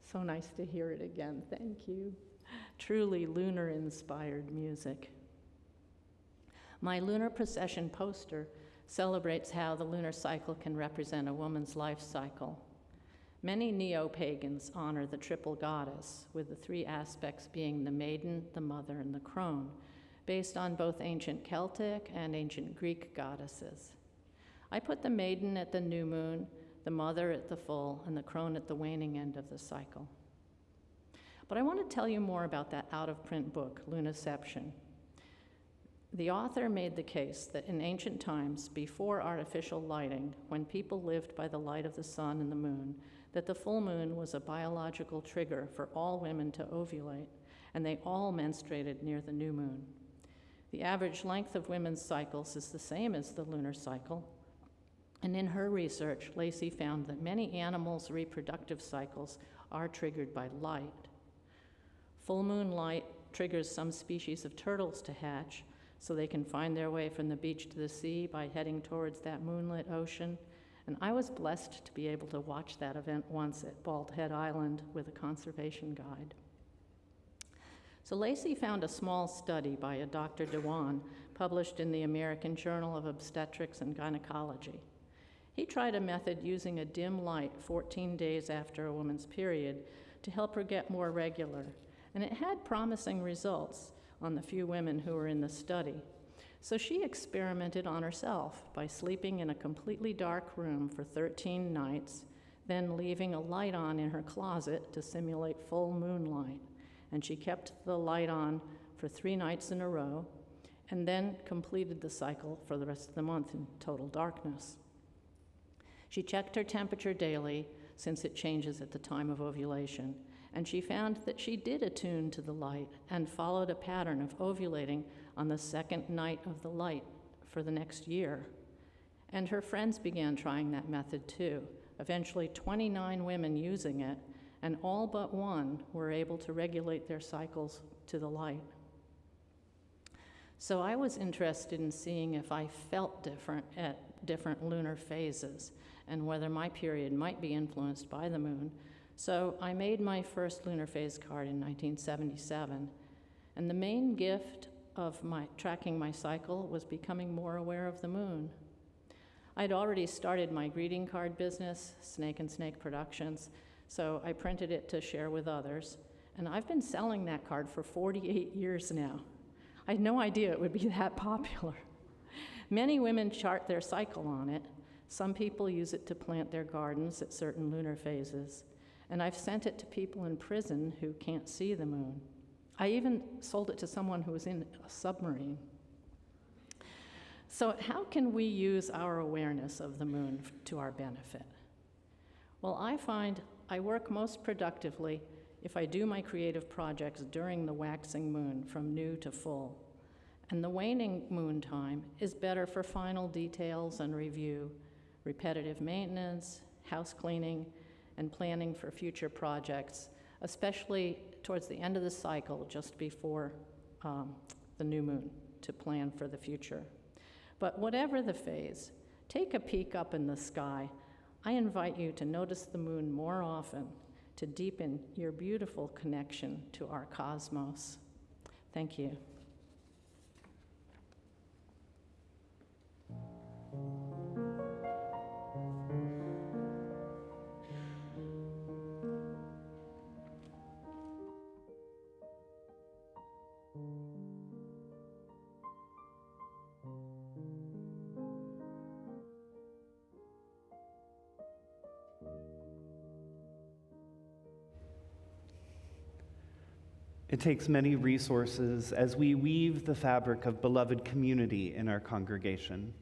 S1: So nice to hear it again, thank you. Truly lunar-inspired music. My lunar procession poster celebrates how the lunar cycle can represent a woman's life cycle. Many neo-pagans honor the triple goddess, with the 3 aspects being the maiden, the mother, and the crone, based on both ancient Celtic and ancient Greek goddesses. I put the maiden at the new moon, the mother at the full, and the crone at the waning end of the cycle. But I want to tell you more about that out-of-print book, Lunaception. The author made the case that in ancient times, before artificial lighting, when people lived by the light of the sun and the moon, that the full moon was a biological trigger for all women to ovulate, and they all menstruated near the new moon. The average length of women's cycles is the same as the lunar cycle, and in her research, Lacey found that many animals' reproductive cycles are triggered by light. Full moon light triggers some species of turtles to hatch, so they can find their way from the beach to the sea by heading towards that moonlit ocean. And I was blessed to be able to watch that event once at Bald Head Island with a conservation guide. So Lacey found a small study by a Dr. Dewan published in the American Journal of Obstetrics and Gynecology. He tried a method using a dim light 14 days after a woman's period to help her get more regular, and it had promising results on the few women who were in the study. So she experimented on herself by sleeping in a completely dark room for 13 nights, then leaving a light on in her closet to simulate full moonlight. And she kept the light on for 3 nights in a row, and then completed the cycle for the rest of the month in total darkness. She checked her temperature daily, since it changes at the time of ovulation, and she found that she did attune to the light and followed a pattern of ovulating on the second night of the light for the next year. And her friends began trying that method too, eventually 29 women using it, and all but one were able to regulate their cycles to the light. So I was interested in seeing if I felt different at different lunar phases and whether my period might be influenced by the moon. So I made my first lunar phase card in 1977, and the main gift of my tracking my cycle was becoming more aware of the moon. I'd already started my greeting card business, Snake and Snake Productions, so I printed it to share with others, and I've been selling that card for 48 years now. I had no idea it would be that popular. Many women chart their cycle on it. Some people use it to plant their gardens at certain lunar phases. And I've sent it to people in prison who can't see the moon. I even sold it to someone who was in a submarine. So how can we use our awareness of the moon to our benefit? Well, I find I work most productively if I do my creative projects during the waxing moon from new to full. And the waning moon time is better for final details and review, repetitive maintenance, house cleaning, and planning for future projects, especially towards the end of the cycle, just before the new moon, to plan for the future. But whatever the phase, take a peek up in the sky. I invite you to notice the moon more often, to deepen your beautiful connection to our cosmos. Thank you.
S7: It takes many resources as we weave the fabric of beloved community in our congregation.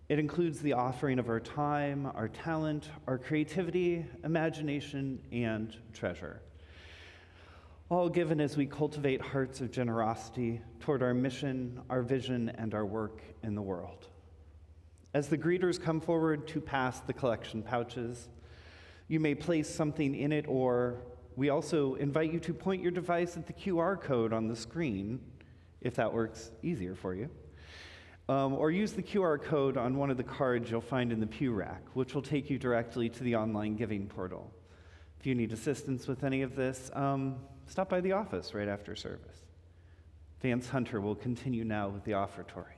S7: It includes the offering of our time, our talent, our creativity, imagination, and treasure. All given as we cultivate hearts of generosity toward our mission, our vision, and our work in the world. As the greeters come forward to pass the collection pouches, you may place something in it, or we also invite you to point your device at the QR code on the screen, if that works easier for you. Or use the QR code on one of the cards you'll find in the pew rack, which will take you directly to the online giving portal. If you need assistance with any of this, stop by the office right after service. Vance Hunter will continue now with the offertory.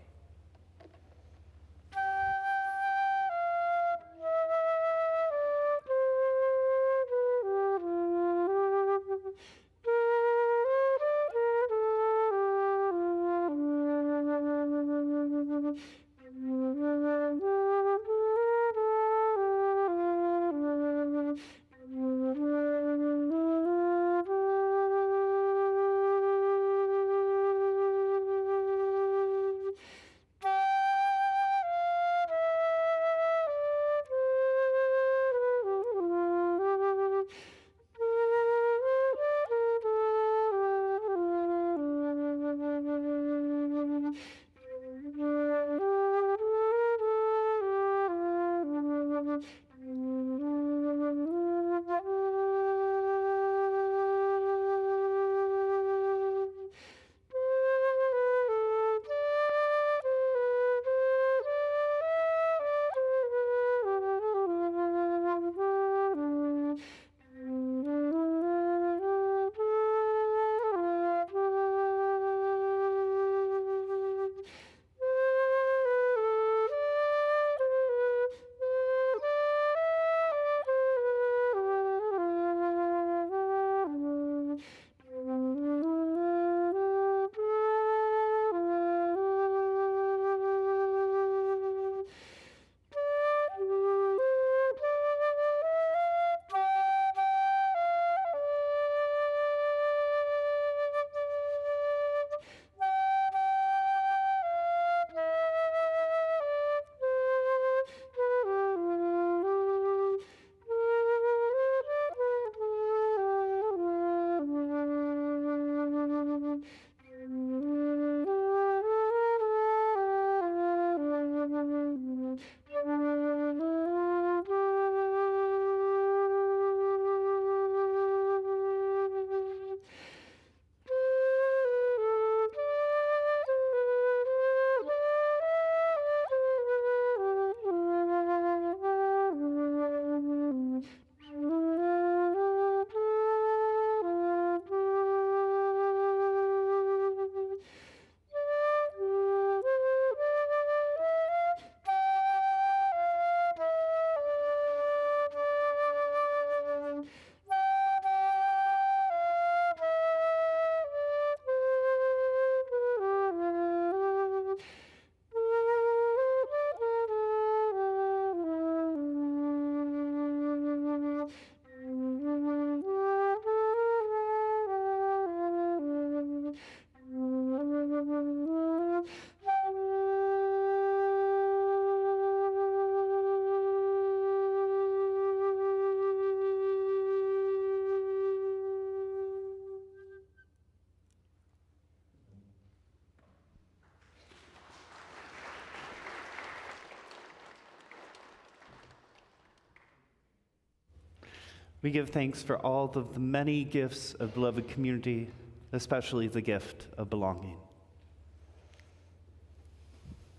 S7: We give thanks for all of the many gifts of beloved community, especially the gift of belonging.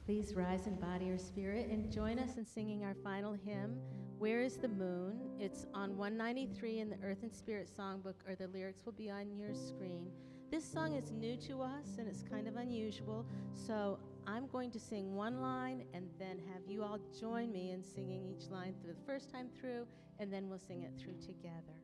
S9: Please rise in body or spirit and join us in singing our final hymn, Where is the Moon? It's on 193 in the Earth and Spirit Songbook, or the lyrics will be on your screen. This song is new to us and it's kind of unusual, so I'm going to sing one line and then have you all join me in singing each line through the first time through, and then we'll sing it through together.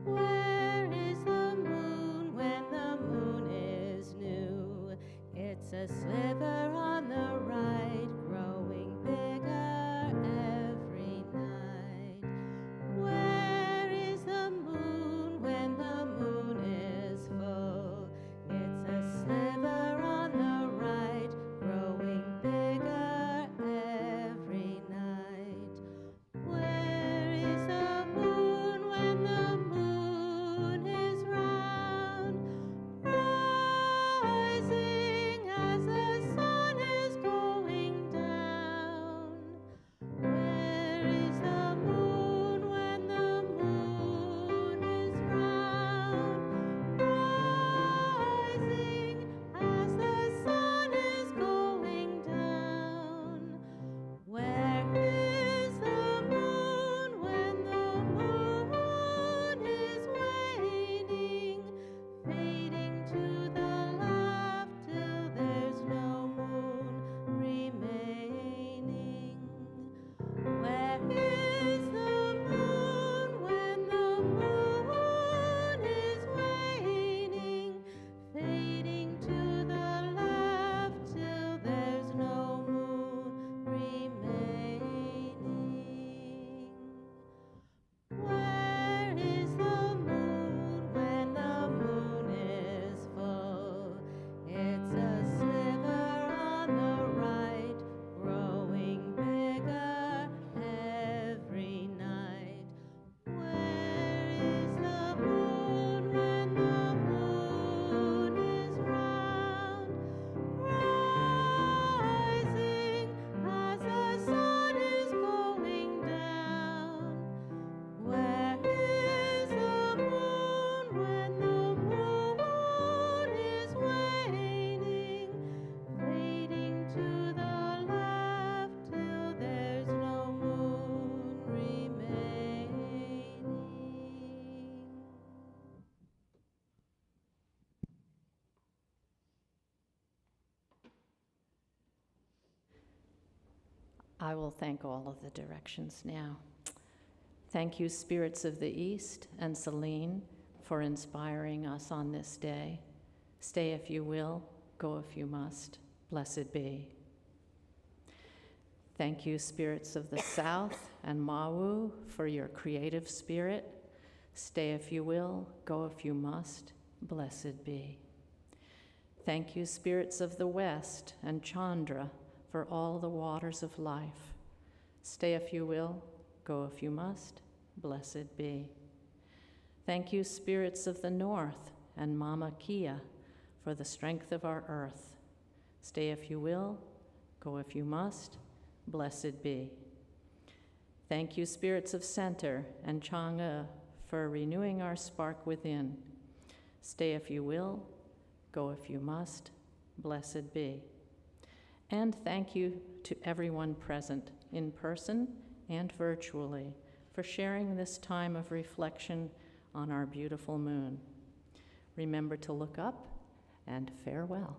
S9: Where is the moon when the moon is new? It's a sliver on the right, growing bigger every night. Where is the moon when the moon is full? It's a sliver on the right, growing bigger every night. Where is the moon when the moon is round, rising as the sun is going down? Where is the moon when the moon is round, rising as the sun is going down? Where is the moon when the moon is waning, fading to the left till there's no moon remaining? Where is the moon when the moon is waning, fading to the left till there's no moon remaining? Where is the moon when the moon is full? It's a sliver on the right, growing bigger every night. Where is the moon when the moon is round, rising as the sun is going down? Where is the moon when the moon is waning, fading to the left till there's no moon remaining?
S1: I will thank all of the directions now. Thank you, spirits of the East and Celine, for inspiring us on this day. Stay if you will, go if you must. Blessed be. Thank you, spirits of the South and Mawu, for your creative spirit. Stay if you will, go if you must. Blessed be. Thank you, spirits of the West and Chandra, for all the waters of life. Stay if you will, go if you must. Blessed be. Thank you, spirits of the North and Mama Kia, for the strength of our earth. Stay if you will, go if you must. Blessed be. Thank you, spirits of Center and Chang'e, for renewing our spark within. Stay if you will, go if you must. Blessed be. And thank you to everyone present, in person and virtually, for sharing this time of reflection on our beautiful moon. Remember to look up, and farewell.